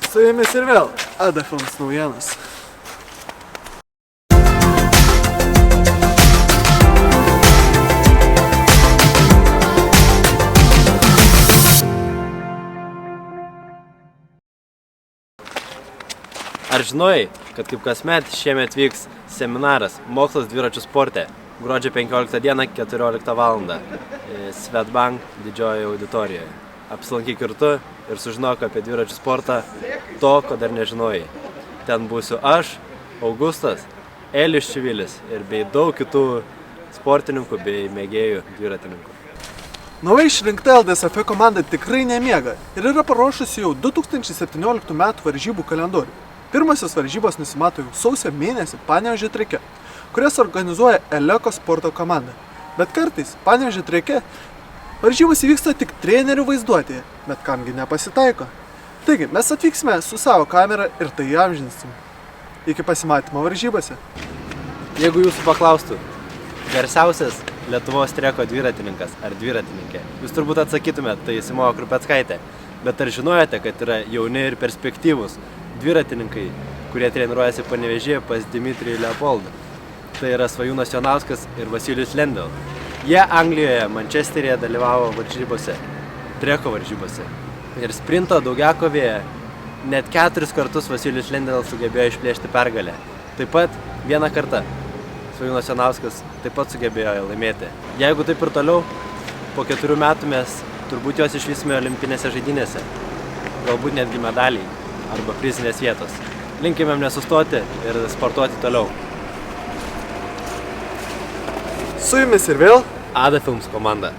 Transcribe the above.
Su jumis ir vėl Ada Films naujienos. Ar žinojai, kad kaip kasmet šiemet vyks seminaras Mokslas dviračių sporte gruodžio 15 dieną 14 val. Swedbank didžiojoje auditorijoje. Apsilankyk ir tu ir sužinok apie dviračių sportą to, ko dar nežinojai. Ten būsiu aš, Augustas, Elijus Čivilis ir bei daug kitų sportininkų bei mėgėjų dviratininkų. Naujai išrinkta LDSF komanda tikrai nemiega ir yra paruošusi jau 2017 metų varžybų kalendorių. Pirmasis varžybos nusimato jau sausio mėnesį Panevėžio treke, kurias organizuoja Eleko sporto komanda. Bet kartais Panevėžio treke varžybos įvyksta tik trenerių vaizduotėje, bet kamgi nepasitaiko. Taigi, mes atvyksime su savo kamera ir tai įamžinsim. Iki pasimatymo varžybose. Jeigu jūsų paklaustų, garsiausias Lietuvos treko dviratininkas ar dviratininkė, jūs turbūt atsakytumėt, tai Simona Krupeckaitė. Bet ar žinojote, kad yra jauni ir perspektyvūs dviratininkai, kurie treniruojasi Panevėžyje pas Dmitrijų Leopoldą? Tai yra Svajūnas Jonauskas ir Vasilijus Lendl. Jie Anglijoje, Mančesteryje dalyvavo varžybose, treko varžybose. Ir sprinto daugiakovėje net 4 kartus Vasilijus Lendl sugebėjo išplėšti pergalę. Taip pat vieną kartą Svajūnas Jonauskas taip pat sugebėjo laimėti. Jeigu taip ir toliau, po 4 metų mes turbūt juos išvysime olimpinėse žaidynėse. Galbūt netgi medaliai arba prizinės vietos. Linkime nesustoti ir sportuoti toliau. Su jumis ir vėl Ada Films komanda.